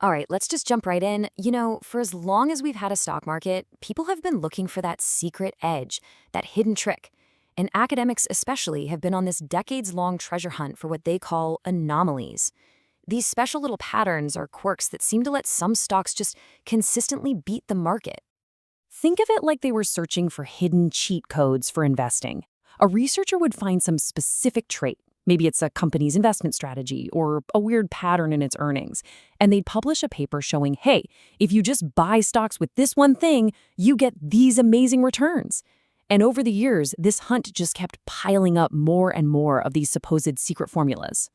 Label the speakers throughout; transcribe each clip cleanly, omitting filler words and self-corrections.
Speaker 1: All right, let's just jump right in. For as long as we've had a stock market, people have been looking for that secret edge, that hidden trick. And academics especially have been on this decades-long treasure hunt for what they call anomalies. These special little patterns are quirks that seem to let some stocks just consistently beat the market.
Speaker 2: Think of it like they were searching for hidden cheat codes for investing. A researcher would find some specific trait. Maybe it's a company's investment strategy or a weird pattern in its earnings. And they'd publish a paper showing, hey, if you just buy stocks with this one thing, you get these amazing returns. And over the years, this hunt just kept piling up more and more of these supposed secret formulas.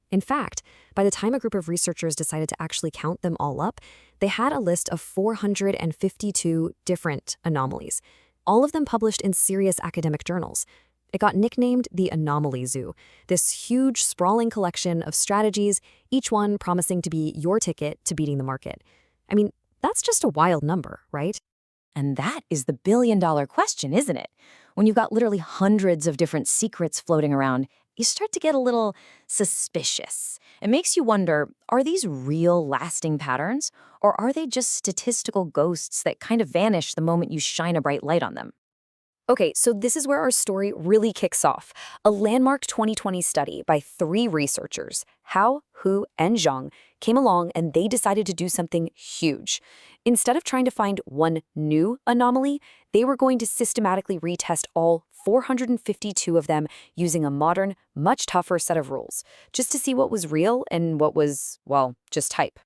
Speaker 1: In fact, by the time a group of researchers decided to actually count them all up, they had a list of 452 different anomalies, all of them published in serious academic journals. It got nicknamed the Anomaly Zoo, this huge, sprawling collection of strategies, each one promising to be your ticket to beating the market. I mean, that's just a wild number, right?
Speaker 3: And that is the billion-dollar question, isn't it? When you've got literally hundreds of different secrets floating around, you start to get a little suspicious. It makes you wonder, are these real lasting patterns, or are they just statistical ghosts that kind of vanish the moment you shine a bright light on them?
Speaker 1: Okay, so this is where our story really kicks off. A landmark 2020 study by 3 researchers, Hao, Hu, and Zhang, came along and they decided to do something huge. Instead of trying to find one new anomaly, they were going to systematically retest all 452 of them using a modern, much tougher set of rules, just to see what was real and what was, well, just hype.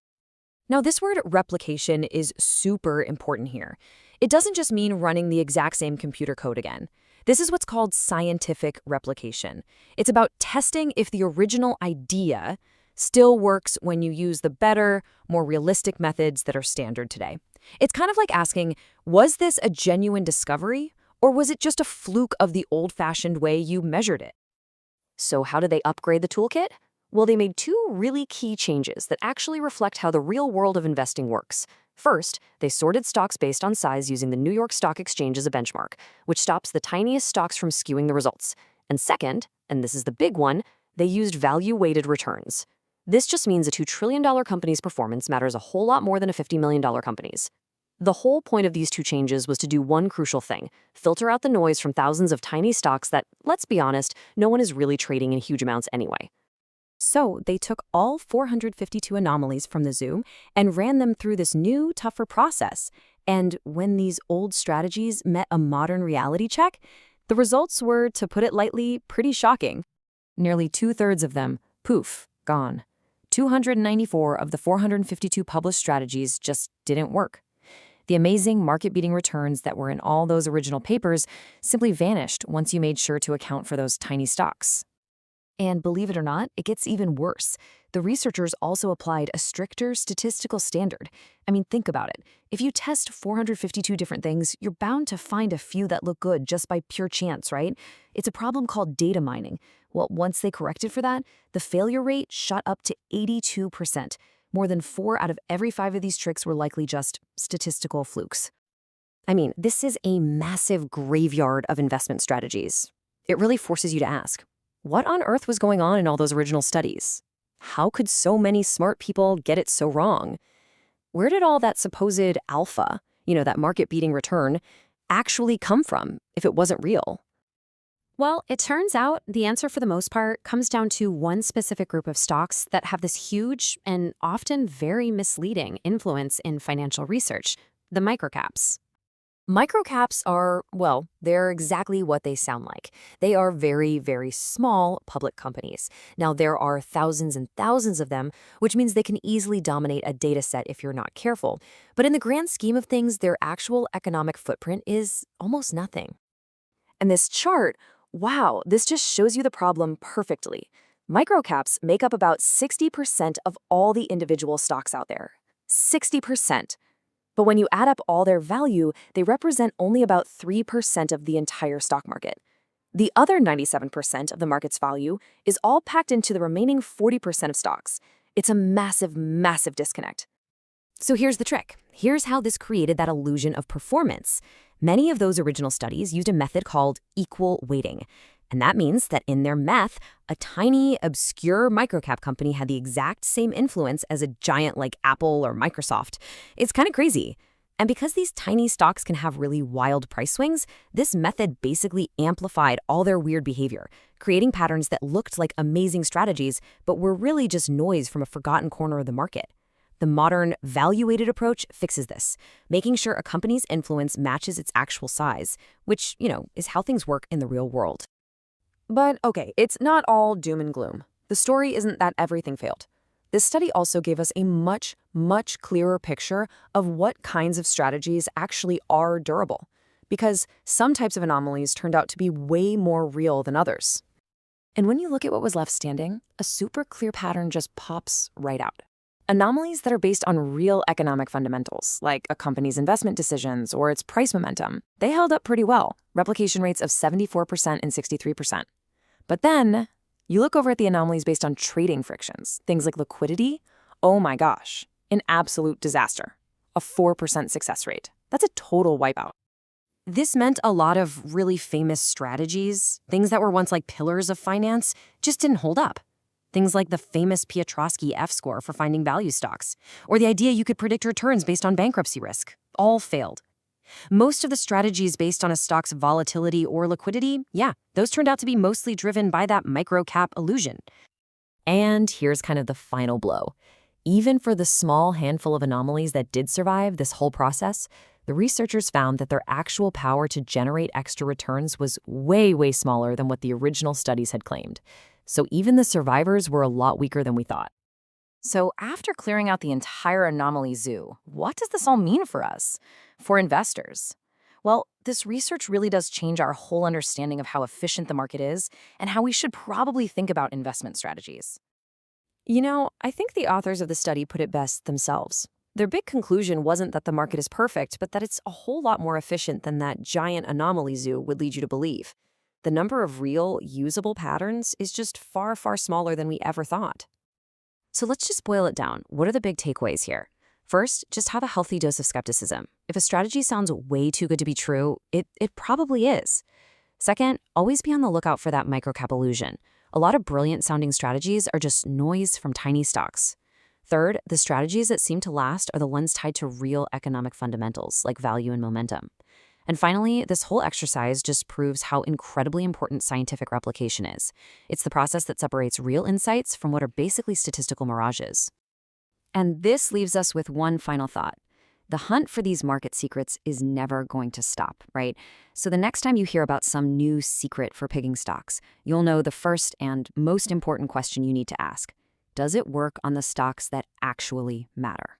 Speaker 1: Now, this word replication is super important here. It doesn't just mean running the exact same computer code again. This is what's called scientific replication. It's about testing if the original idea still works when you use the better, more realistic methods that are standard today. It's kind of like asking, was this a genuine discovery, or was it just a fluke of the old-fashioned way you measured it? So how did they upgrade the toolkit? Well, they made 2 really key changes that actually reflect how the real world of investing works. First, they sorted stocks based on size using the New York Stock Exchange as a benchmark, which stops the tiniest stocks from skewing the results. And second, and this is the big one, they used value-weighted returns. This just means a $2 trillion company's performance matters a whole lot more than a $50 million company's. The whole point of these 2 changes was to do one crucial thing: filter out the noise from thousands of tiny stocks that, let's be honest, no one is really trading in huge amounts anyway.
Speaker 2: So they took all 452 anomalies from the zoo and ran them through this new, tougher process. And when these old strategies met a modern reality check, the results were, to put it lightly, pretty shocking. Nearly 2/3 of them, poof, gone. 294 of the 452 published strategies just didn't work. The amazing market-beating returns that were in all those original papers simply vanished once you made sure to account for those tiny stocks.
Speaker 1: And believe it or not, it gets even worse. The researchers also applied a stricter statistical standard. I mean, think about it. If you test 452 different things, you're bound to find a few that look good just by pure chance, right? It's a problem called data mining. Well, once they corrected for that, the failure rate shot up to 82%. More than 4 out of every 5 of these tricks were likely just statistical flukes. I mean, this is a massive graveyard of investment strategies. It really forces you to ask, what on earth was going on in all those original studies? How could so many smart people get it so wrong? Where did all that supposed alpha, that market-beating return, actually come from if it wasn't real? Well, it turns out the answer for the most part comes down to one specific group of stocks that have this huge and often very misleading influence in financial research, the microcaps. Microcaps are, well, they're exactly what they sound like. They are very, very small public companies. Now, there are thousands and thousands of them, which means they can easily dominate a data set if you're not careful. But in the grand scheme of things, their actual economic footprint is almost nothing. And this chart, wow, this just shows you the problem perfectly. Microcaps make up about 60% of all the individual stocks out there. 60%. But when you add up all their value, they represent only about 3% of the entire stock market. The other 97% of the market's value is all packed into the remaining 40% of stocks. It's a massive, massive disconnect. So here's the trick. Here's how this created that illusion of performance. Many of those original studies used a method called equal weighting.
Speaker 2: And that means that in their meth, a tiny, obscure microcap company had the exact same influence as a giant like Apple or Microsoft. It's kind of crazy. And because these tiny stocks can have really wild price swings, this method basically amplified all their weird behavior, creating patterns that looked like amazing strategies, but were really just noise from a forgotten corner of the market. The modern, value-weighted approach fixes this, making sure a company's influence matches its actual size, which, is how things work in the real world.
Speaker 1: But okay, it's not all doom and gloom. The story isn't that everything failed. This study also gave us a much, much clearer picture of what kinds of strategies actually are durable, because some types of anomalies turned out to be way more real than others. And when you look at what was left standing, a super clear pattern just pops right out. Anomalies that are based on real economic fundamentals, like a company's investment decisions or its price momentum, they held up pretty well, replication rates of 74% and 63%. But then, you look over at the anomalies based on trading frictions, things like liquidity, oh my gosh, an absolute disaster. A 4% success rate. That's a total wipeout. This meant a lot of really famous strategies, things that were once like pillars of finance, just didn't hold up. Things like the famous Piotrowski F-score for finding value stocks, or the idea you could predict returns based on bankruptcy risk, all failed. Most of the strategies based on a stock's volatility or liquidity, those turned out to be mostly driven by that microcap illusion. And here's kind of the final blow. Even for the small handful of anomalies that did survive this whole process, the researchers found that their actual power to generate extra returns was way, way smaller than what the original studies had claimed. So even the survivors were a lot weaker than we thought. So after clearing out the entire anomaly zoo, what does this all mean for us, for investors? Well, this research really does change our whole understanding of how efficient the market is and how we should probably think about investment strategies. I think the authors of the study put it best themselves. Their big conclusion wasn't that the market is perfect, but that it's a whole lot more efficient than that giant anomaly zoo would lead you to believe. The number of real, usable patterns is just far, far smaller than we ever thought. So let's just boil it down. What are the big takeaways here? First, just have a healthy dose of skepticism. If a strategy sounds way too good to be true, it probably is. Second, always be on the lookout for that microcap illusion. A lot of brilliant-sounding strategies are just noise from tiny stocks. Third, the strategies that seem to last are the ones tied to real economic fundamentals, like value and momentum. And finally, this whole exercise just proves how incredibly important scientific replication is. It's the process that separates real insights from what are basically statistical mirages. And this leaves us with one final thought. The hunt for these market secrets is never going to stop, right? So the next time you hear about some new secret for picking stocks, you'll know the first and most important question you need to ask. Does it work on the stocks that actually matter?